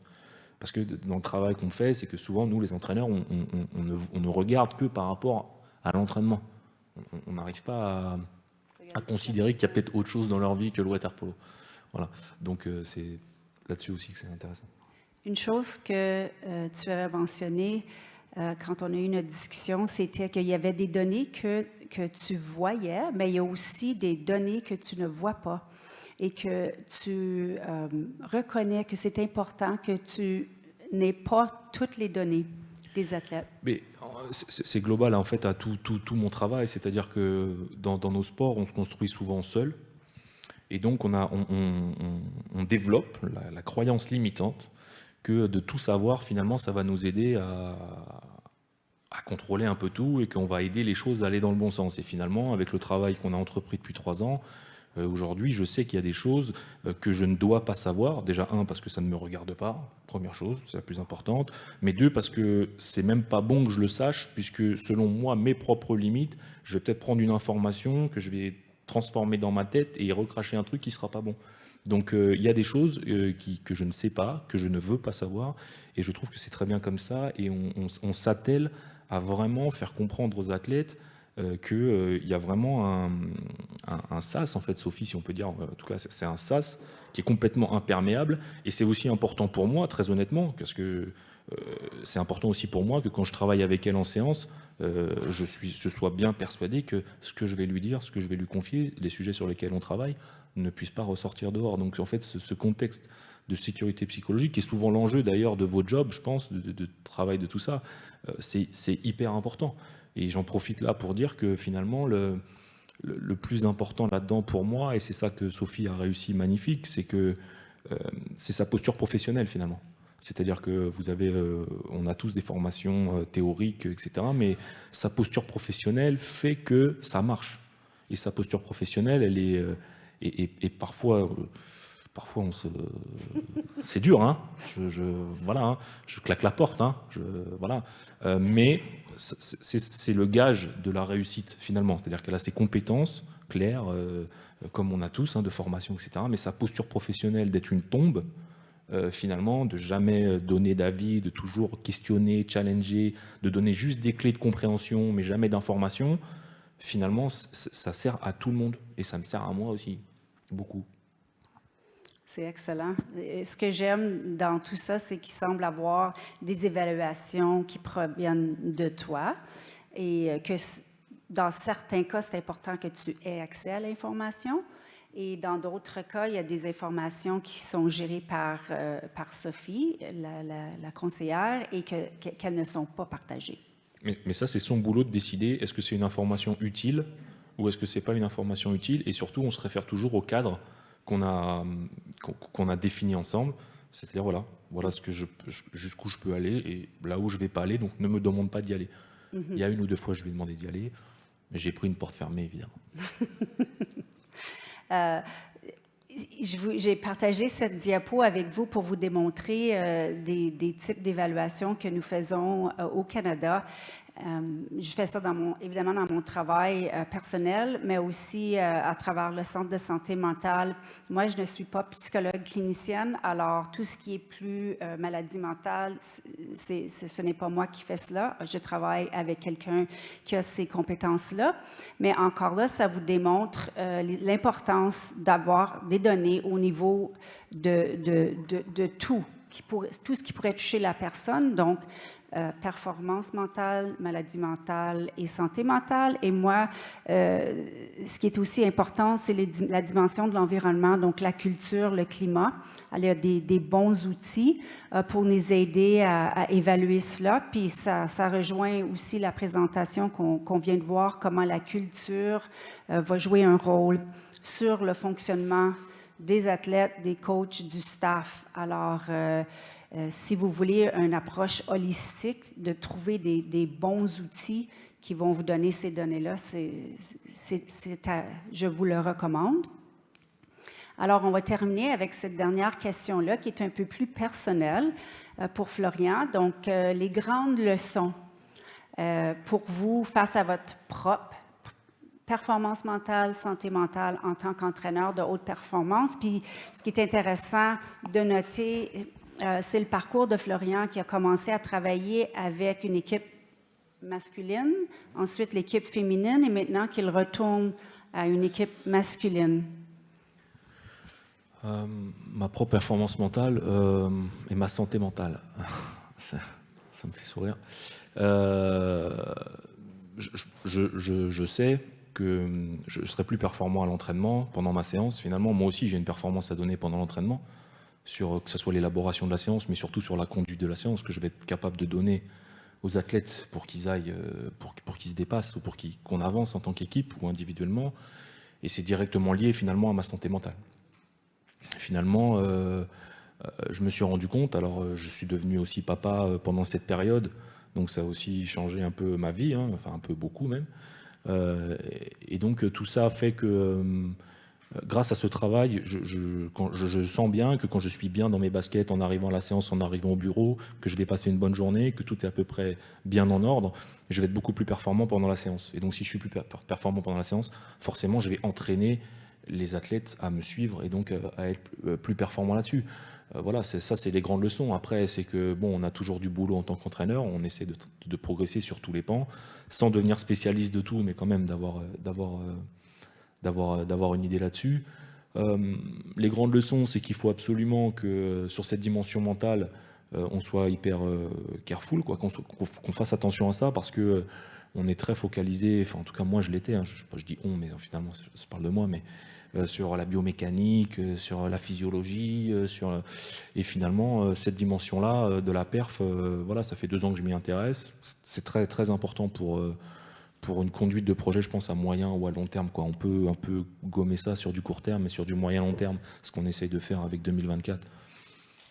[SPEAKER 3] Parce que dans le travail qu'on fait, c'est que souvent, nous, les entraîneurs, on ne regarde que par rapport à l'entraînement. On n'arrive pas à considérer qu'il y a peut-être autre chose dans leur vie que le water polo. Voilà. Donc, c'est là-dessus aussi que c'est intéressant.
[SPEAKER 2] Une chose que tu avais mentionnée quand on a eu notre discussion, c'était qu'il y avait des données que tu voyais, mais il y a aussi des données que tu ne vois pas et que tu reconnais que c'est important que tu n'aies pas toutes les données des athlètes.
[SPEAKER 3] Mais c'est global en fait à tout mon travail, c'est-à-dire que dans nos sports, on se construit souvent seul, et donc on développe la croyance limitante que de tout savoir, finalement, ça va nous aider à contrôler un peu tout et qu'on va aider les choses à aller dans le bon sens. Et finalement, avec le travail qu'on a entrepris depuis 3 ans, aujourd'hui, je sais qu'il y a des choses que je ne dois pas savoir. Déjà, 1, parce que ça ne me regarde pas, première chose, c'est la plus importante. Mais 2, parce que c'est même pas bon que je le sache, puisque selon moi, mes propres limites, je vais peut-être prendre une information que je vais transformer dans ma tête et recracher un truc qui sera pas bon. Donc il y a des choses que je ne sais pas, que je ne veux pas savoir, et je trouve que c'est très bien comme ça, et on s'attelle à vraiment faire comprendre aux athlètes qu'il y a vraiment un sas, en fait, Sophie, si on peut dire, en tout cas c'est un sas qui est complètement imperméable, et c'est aussi important pour moi, très honnêtement, parce que c'est important aussi pour moi que quand je travaille avec elle en séance, je sois bien persuadé que ce que je vais lui dire, ce que je vais lui confier, les sujets sur lesquels on travaille, ne puissent pas ressortir dehors. Donc en fait, ce contexte de sécurité psychologique, qui est souvent l'enjeu d'ailleurs de vos jobs, je pense, de travail de tout ça, c'est hyper important. Et j'en profite là pour dire que finalement, le plus important là-dedans pour moi, et c'est ça que Sophie a réussi magnifique, c'est que c'est sa posture professionnelle finalement. C'est-à-dire que on a tous des formations théoriques, etc. Mais sa posture professionnelle fait que ça marche. Et sa posture professionnelle, elle est... Et parfois c'est dur, hein. Voilà, hein. Je claque la porte, hein. Voilà. Mais c'est le gage de la réussite finalement. C'est-à-dire qu'elle a ses compétences claires, comme on a tous, hein, de formation, etc. Mais sa posture professionnelle d'être une tombe, finalement, de jamais donner d'avis, de toujours questionner, challenger, de donner juste des clés de compréhension, mais jamais d'information. Finalement, ça sert à tout le monde, et ça me sert à moi aussi, beaucoup.
[SPEAKER 2] C'est excellent. Et ce que j'aime dans tout ça, c'est qu'il semble avoir des évaluations qui proviennent de toi, et que dans certains cas, c'est important que tu aies accès à l'information, et dans d'autres cas, il y a des informations qui sont gérées par Sophie, la conseillère, et qu'elles ne sont pas partagées.
[SPEAKER 3] Mais ça, c'est son boulot de décider est-ce que c'est une information utile ou est-ce que c'est pas une information utile. Et surtout, on se réfère toujours au cadre qu'on a défini ensemble. C'est-à-dire, voilà jusqu'où je peux aller et là où je vais pas aller. Donc, ne me demande pas d'y aller. Il y a 1 ou 2 fois, je lui ai demandé d'y aller. Mais j'ai pris une porte fermée, évidemment.
[SPEAKER 2] J'ai partagé cette diapo avec vous pour vous démontrer des types d'évaluations que nous faisons au Canada. Je fais ça évidemment dans mon travail personnel, mais aussi à travers le Centre de santé mentale. Moi, je ne suis pas psychologue clinicienne, alors tout ce qui est plus maladie mentale, ce n'est pas moi qui fais cela. Je travaille avec quelqu'un qui a ces compétences-là. Mais encore là, ça vous démontre l'importance d'avoir des données au niveau de tout ce qui pourrait toucher la personne. Donc, performance mentale, maladie mentale et santé mentale. Et moi, ce qui est aussi important, c'est la dimension de l'environnement, donc la culture, le climat. Il y a des bons outils pour nous aider à évaluer cela. Puis ça rejoint aussi la présentation qu'on vient de voir, comment la culture va jouer un rôle sur le fonctionnement des athlètes, des coachs, du staff. Alors, si vous voulez une approche holistique, de trouver des bons outils qui vont vous donner ces données-là, je vous le recommande. Alors, on va terminer avec cette dernière question-là, qui est un peu plus personnelle pour Florian. Donc, les grandes leçons pour vous face à votre propre performance mentale, santé mentale en tant qu'entraîneur de haute performance. Puis, ce qui est intéressant de noter, c'est le parcours de Florian qui a commencé à travailler avec une équipe masculine, ensuite l'équipe féminine, et maintenant qu'il retourne à une équipe masculine.
[SPEAKER 3] Ma propre performance mentale et ma santé mentale. Ça me fait sourire. Je sais que je serai plus performant à l'entraînement pendant ma séance. Finalement, moi aussi, j'ai une performance à donner pendant l'entraînement, sur que ce soit l'élaboration de la séance, mais surtout sur la conduite de la séance, que je vais être capable de donner aux athlètes pour qu'ils aillent, pour qu'ils se dépassent, ou pour qu'on avance en tant qu'équipe ou individuellement. Et c'est directement lié finalement à ma santé mentale. Finalement, je me suis rendu compte, alors je suis devenu aussi papa pendant cette période, donc ça a aussi changé un peu ma vie, hein, enfin un peu beaucoup même. Et donc tout ça fait que grâce à ce travail, je sens bien que quand je suis bien dans mes baskets, en arrivant à la séance, en arrivant au bureau, que je vais passer une bonne journée, que tout est à peu près bien en ordre, je vais être beaucoup plus performant pendant la séance. Et donc si je suis plus performant pendant la séance, forcément je vais entraîner les athlètes à me suivre et donc à être plus performant là-dessus. Voilà, ça c'est les grandes leçons. Après, c'est que bon, on a toujours du boulot en tant qu'entraîneur, on essaie de progresser sur tous les pans, sans devenir spécialiste de tout, mais quand même d'avoir une idée là-dessus. Les grandes leçons, c'est qu'il faut absolument que sur cette dimension mentale, on soit hyper careful, quoi, qu'on fasse attention à ça, parce que on est très focalisé, enfin en tout cas moi je l'étais, hein, je dis on, mais finalement je parle de moi, mais sur la biomécanique, sur la physiologie, et finalement cette dimension-là de la perf, voilà, ça fait 2 ans que je m'y intéresse, c'est très très important pour une conduite de projet, je pense à moyen ou à long terme, quoi. On peut un peu gommer ça sur du court terme, mais sur du moyen long terme, ce qu'on essaye de faire avec 2024,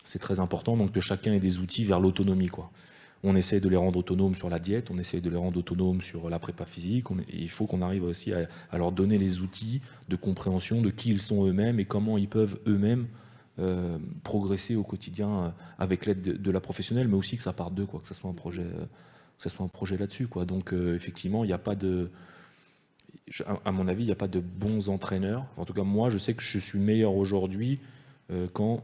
[SPEAKER 3] c'est très important, donc que chacun ait des outils vers l'autonomie, quoi. On essaie de les rendre autonomes sur la diète, on essaie de les rendre autonomes sur la prépa physique. Il faut qu'on arrive aussi à leur donner les outils de compréhension de qui ils sont eux-mêmes et comment ils peuvent eux-mêmes progresser au quotidien avec l'aide de la professionnelle, mais aussi que ça parte d'eux, quoi, que ce soit un projet là-dessus, quoi. Donc effectivement, il n'y a pas de... À mon avis, il n'y a pas de bons entraîneurs. En tout cas, moi, je sais que je suis meilleur aujourd'hui quand...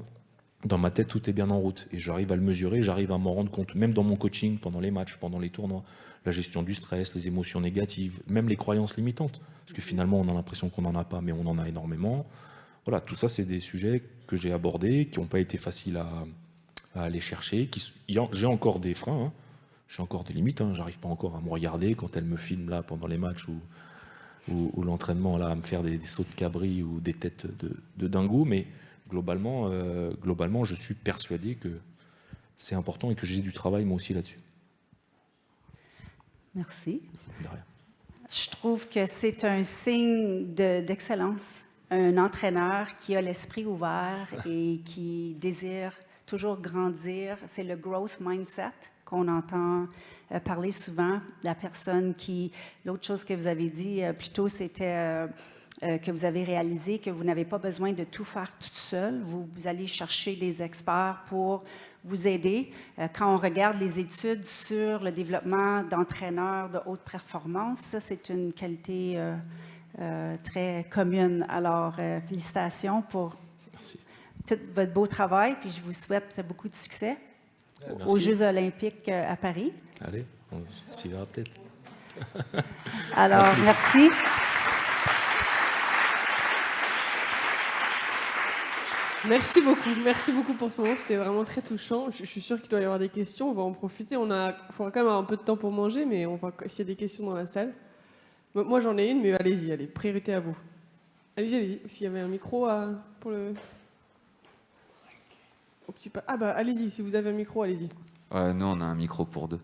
[SPEAKER 3] Dans ma tête, tout est bien en route et j'arrive à le mesurer, j'arrive à m'en rendre compte, même dans mon coaching, pendant les matchs, pendant les tournois, la gestion du stress, les émotions négatives, même les croyances limitantes. Parce que finalement, on a l'impression qu'on n'en a pas, mais on en a énormément. Voilà, tout ça, c'est des sujets que j'ai abordés, qui n'ont pas été faciles à aller chercher. J'ai encore des freins, hein. J'ai encore des limites. Hein. J'arrive pas encore à me regarder quand elle me filme là pendant les matchs ou l'entraînement, là, à me faire des sauts de cabri ou des têtes de dingo, mais globalement, je suis persuadé que c'est important et que j'ai du travail moi aussi là-dessus.
[SPEAKER 2] Merci.
[SPEAKER 3] De rien.
[SPEAKER 2] Je trouve que c'est un signe d'excellence, un entraîneur qui a l'esprit ouvert et qui désire toujours grandir. C'est le growth mindset qu'on entend parler souvent. La personne qui... L'autre chose que vous avez dit plus tôt, c'était... que vous avez réalisé que vous n'avez pas besoin de tout faire toute seule. Vous allez chercher des experts pour vous aider. Quand on regarde les études sur le développement d'entraîneurs de haute performance, ça, c'est une qualité très commune. Alors, félicitations pour tout votre beau travail, puis je vous souhaite beaucoup de succès aux Jeux olympiques à Paris.
[SPEAKER 3] Allez, on s'y verra peut-être.
[SPEAKER 2] Alors, merci.
[SPEAKER 1] Merci beaucoup pour ce moment, c'était vraiment très touchant. Je suis sûre qu'il doit y avoir des questions, on va en profiter. Il faudra quand même avoir un peu de temps pour manger, mais s'il y a des questions dans la salle. Moi j'en ai une, mais allez-y, priorité à vous. Allez-y, s'il y avait un micro pour le... allez-y, si vous avez un micro, allez-y.
[SPEAKER 4] Nous, on a un micro pour 2.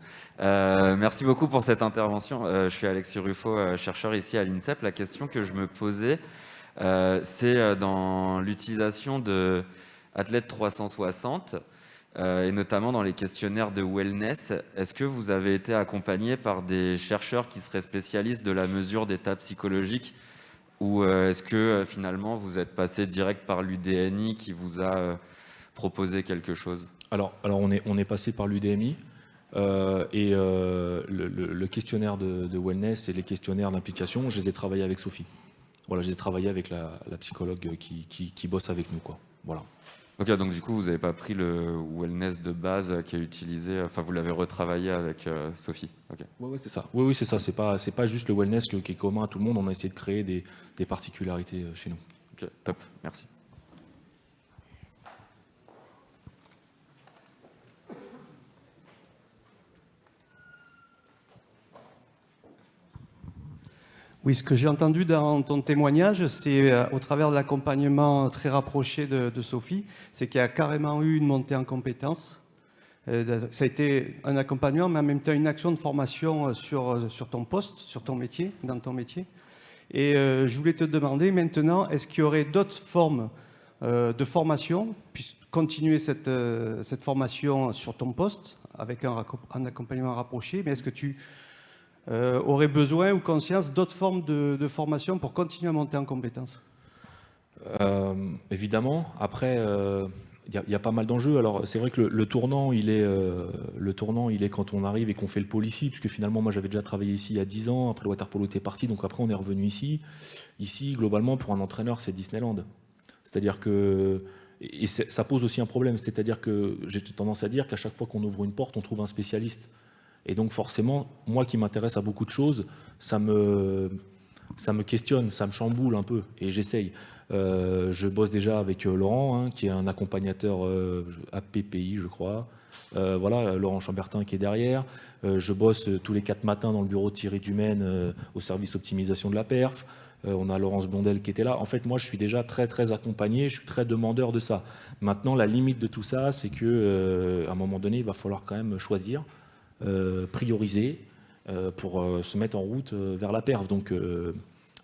[SPEAKER 4] Merci beaucoup pour cette intervention. Je suis Alexis Ruffo, chercheur ici à l'INSEP. La question que je me posais, c'est dans l'utilisation de Athlète 360 et notamment dans les questionnaires de wellness. Est-ce que vous avez été accompagné par des chercheurs qui seraient spécialistes de la mesure d'état psychologique ou est-ce que finalement vous êtes passé direct par l'UDNI qui vous a proposé quelque chose ?
[SPEAKER 3] Alors on est passé par l'UDMI. Le questionnaire de wellness et les questionnaires d'implication, je les ai travaillés avec Sophie. Voilà, je les ai travaillés avec la psychologue qui bosse avec nous, quoi. Voilà.
[SPEAKER 4] Ok, donc du coup, vous n'avez pas pris le wellness de base qui est utilisé, enfin, vous l'avez retravaillé avec Sophie. Ok.
[SPEAKER 3] Ouais, c'est ça. Oui, c'est ça. C'est pas juste le wellness qui est commun à tout le monde. On a essayé de créer des particularités chez nous.
[SPEAKER 4] Ok, top, merci.
[SPEAKER 5] Oui, ce que j'ai entendu dans ton témoignage, c'est au travers de l'accompagnement très rapproché de Sophie, c'est qu'il y a carrément eu une montée en compétences. Ça a été un accompagnement, mais en même temps une action de formation sur ton poste, sur ton métier, dans ton métier. Et je voulais te demander maintenant, est-ce qu'il y aurait d'autres formes de formation, puis continuer cette formation sur ton poste avec un accompagnement rapproché, mais est-ce que tu aurais besoin ou conscience d'autres formes de formation pour continuer à monter en compétences?
[SPEAKER 3] Évidemment. Après, il y a pas mal d'enjeux. Alors, c'est vrai que le tournant, il est quand on arrive et qu'on fait le pôle ici, puisque finalement, moi, j'avais déjà travaillé ici il y a 10 ans. Après, le water polo était parti, donc après, on est revenu ici. Ici, globalement, pour un entraîneur, c'est Disneyland. C'est-à-dire que ça pose aussi un problème. C'est-à-dire que j'ai tendance à dire qu'à chaque fois qu'on ouvre une porte, on trouve un spécialiste. Et donc forcément, moi qui m'intéresse à beaucoup de choses, ça me questionne, ça me chamboule un peu, et j'essaye. Je bosse déjà avec Laurent, hein, qui est un accompagnateur APPI, je crois. Voilà, Laurent Chambertin qui est derrière. Je bosse tous les 4 matins dans le bureau de Thierry Dumaine au service optimisation de la perf. On a Laurence Blondel qui était là. En fait, moi, je suis déjà très, très accompagné, je suis très demandeur de ça. Maintenant, la limite de tout ça, c'est qu'à un moment donné, il va falloir quand même choisir. Prioriser pour se mettre en route vers la perf. Donc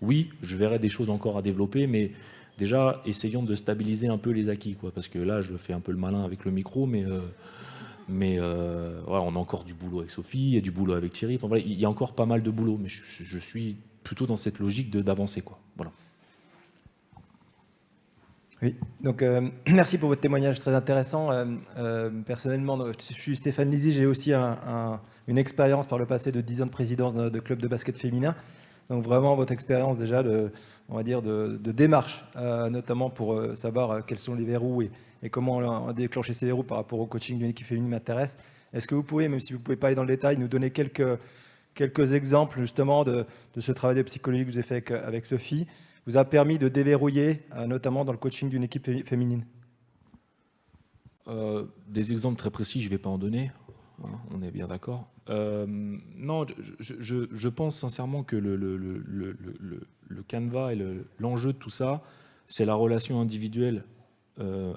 [SPEAKER 3] oui, je verrai des choses encore à développer, mais déjà essayons de stabiliser un peu les acquis, quoi, parce que là je fais un peu le malin avec le micro, mais voilà, on a encore du boulot avec Sophie et du boulot avec Thierry. Enfin, voilà, il y a encore pas mal de boulot, mais je suis plutôt dans cette logique d'avancer, quoi. Voilà.
[SPEAKER 6] Oui, donc merci pour votre témoignage très intéressant. Personnellement, je suis Stéphane Lizy, j'ai aussi une expérience par le passé de 10 ans de présidence de club de basket féminin. Donc vraiment votre expérience déjà on va dire de démarche, notamment pour savoir quels sont les verrous et comment déclencher ces verrous par rapport au coaching d'une équipe féminine m'intéresse. Est-ce que vous pouvez, même si vous ne pouvez pas aller dans le détail, nous donner quelques exemples justement de ce travail de psychologie que vous avez fait avec Sophie, vous a permis de déverrouiller, notamment dans le coaching d'une équipe féminine?
[SPEAKER 3] Des exemples très précis, je ne vais pas en donner, hein, on est bien d'accord. Non, je pense sincèrement que le canevas et l'enjeu de tout ça, c'est la relation individuelle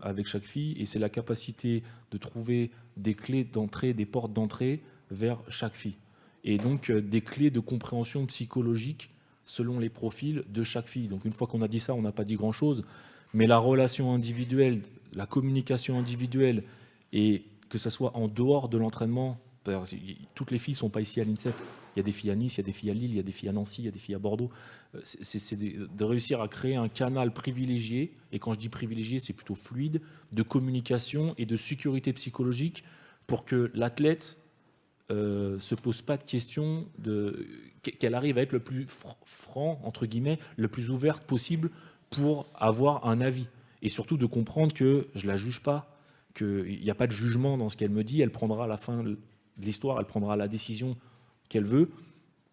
[SPEAKER 3] avec chaque fille, et c'est la capacité de trouver des clés d'entrée, des portes d'entrée vers chaque fille. Et donc des clés de compréhension psychologique selon les profils de chaque fille. Donc une fois qu'on a dit ça, on n'a pas dit grand-chose, mais la relation individuelle, la communication individuelle, et que ce soit en dehors de l'entraînement, toutes les filles ne sont pas ici à l'INSEP, il y a des filles à Nice, il y a des filles à Lille, il y a des filles à Nancy, il y a des filles à Bordeaux, c'est de réussir à créer un canal privilégié, et quand je dis privilégié, c'est plutôt fluide, de communication et de sécurité psychologique pour que l'athlète se pose pas de questions, qu'elle arrive à être le plus franc, entre guillemets, le plus ouverte possible pour avoir un avis. Et surtout de comprendre que je la juge pas, qu'il n'y a pas de jugement dans ce qu'elle me dit, elle prendra à la fin de l'histoire, elle prendra la décision qu'elle veut.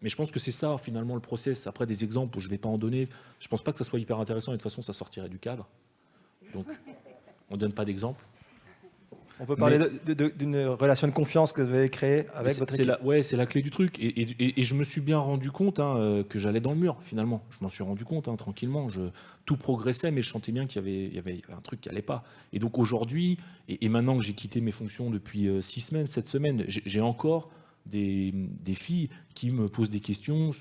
[SPEAKER 3] Mais je pense que c'est ça finalement le process. Après des exemples, je ne vais pas en donner, je ne pense pas que ça soit hyper intéressant, et de toute façon ça sortirait du cadre. Donc on ne donne pas d'exemple.
[SPEAKER 6] On peut parler d'une relation de confiance que vous avez créée avec votre équipe.
[SPEAKER 3] C'est la clé du truc. Et je me suis bien rendu compte que j'allais dans le mur, finalement. Je m'en suis rendu compte tranquillement. Tout progressait, mais je sentais bien qu'il y avait un truc qui n'allait pas. Et donc aujourd'hui, et maintenant que j'ai quitté mes fonctions depuis 6 semaines, 7 semaines, j'ai encore des filles qui me posent des questions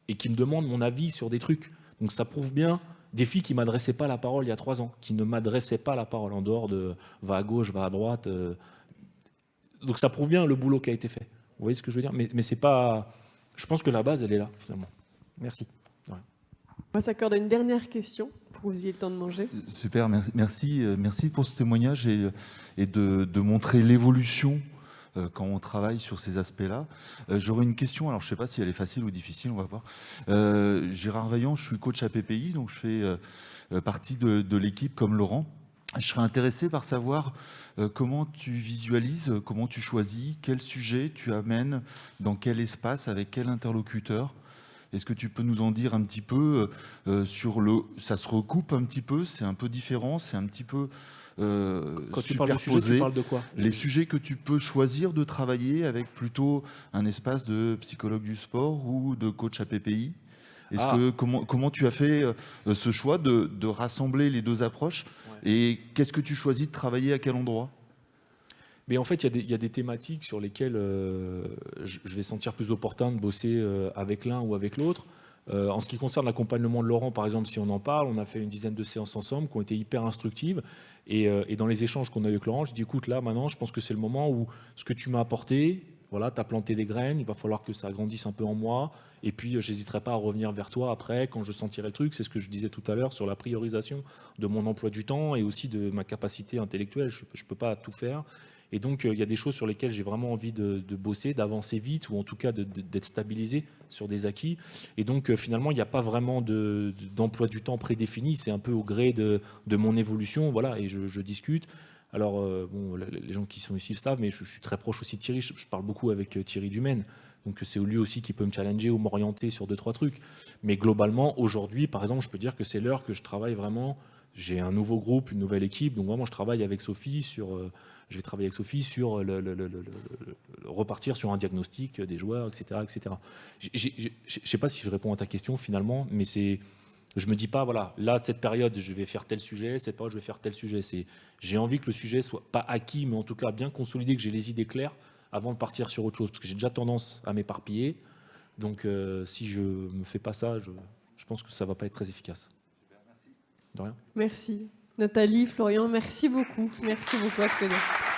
[SPEAKER 3] et qui me demandent mon avis sur des trucs. Donc ça prouve bien. Des filles qui ne m'adressaient pas la parole il y a 3 ans, qui ne m'adressaient pas la parole en dehors de va à gauche, va à droite. Donc ça prouve bien le boulot qui a été fait. Vous voyez ce que je veux dire? Mais c'est pas. Je pense que la base, elle est là, finalement.
[SPEAKER 6] Merci.
[SPEAKER 3] Ouais.
[SPEAKER 1] On va s'accorder une dernière question pour que vous ayez le temps de manger.
[SPEAKER 7] Super, merci pour ce témoignage et de montrer l'évolution quand on travaille sur ces aspects-là. J'aurais une question, alors je ne sais pas si elle est facile ou difficile, on va voir. Gérard Vaillant, je suis coach à PPI, donc je fais partie de l'équipe comme Laurent. Je serais intéressé par savoir comment tu visualises, comment tu choisis, quel sujet tu amènes, dans quel espace, avec quel interlocuteur. Est-ce que tu peux nous en dire un petit peu sur le... Ça se recoupe un petit peu, c'est un peu différent, c'est un petit peu
[SPEAKER 3] Quand tu parles de sujet, tu parles de quoi?
[SPEAKER 7] Les sujets que tu peux choisir de travailler avec plutôt un espace de psychologue du sport ou de coach à PPI. Comment tu as fait ce choix de rassembler les deux approches et qu'est-ce que tu choisis de travailler à quel endroit?
[SPEAKER 3] Mais en fait, il y a des thématiques sur lesquelles je vais sentir plus opportun de bosser avec l'un ou avec l'autre. En ce qui concerne l'accompagnement de Laurent, par exemple, si on en parle, on a fait une dizaine de séances ensemble qui ont été hyper instructives. Et dans les échanges qu'on a eu avec Laurent, je dis écoute, là, maintenant, je pense que c'est le moment où ce que tu m'as apporté, voilà, tu as planté des graines, il va falloir que ça grandisse un peu en moi. Et puis, je n'hésiterai pas à revenir vers toi après, quand je sentirai le truc. C'est ce que je disais tout à l'heure sur la priorisation de mon emploi du temps et aussi de ma capacité intellectuelle. Je ne peux pas tout faire. Et donc, il y a des choses sur lesquelles j'ai vraiment envie de bosser, d'avancer vite, ou en tout cas d'être stabilisé sur des acquis. Et donc, finalement, il n'y a pas vraiment d'emploi du temps prédéfini. C'est un peu au gré de mon évolution. Voilà, et je discute. Alors, bon, les gens qui sont ici le savent, mais je suis très proche aussi de Thierry. Je parle beaucoup avec Thierry Dumaine. Donc, c'est lui aussi qui peut me challenger ou m'orienter sur 2-3 trucs. Mais globalement, aujourd'hui, par exemple, je peux dire que c'est l'heure que je travaille vraiment. J'ai un nouveau groupe, une nouvelle équipe. Donc, vraiment, je travaille avec Sophie sur... je vais travailler avec Sophie sur repartir sur un diagnostic des joueurs, etc. etc. Je ne sais pas si je réponds à ta question finalement, mais je me dis pas, voilà, là, cette période, je vais faire tel sujet, cette période, je vais faire tel sujet. J'ai envie que le sujet soit pas acquis, mais en tout cas bien consolidé, que j'ai les idées claires avant de partir sur autre chose, parce que j'ai déjà tendance à m'éparpiller. Donc, si je me fais pas ça, je pense que ça va pas être très efficace. De rien.
[SPEAKER 1] Merci. Nathalie, Florian, merci beaucoup. Merci beaucoup à tous les deux.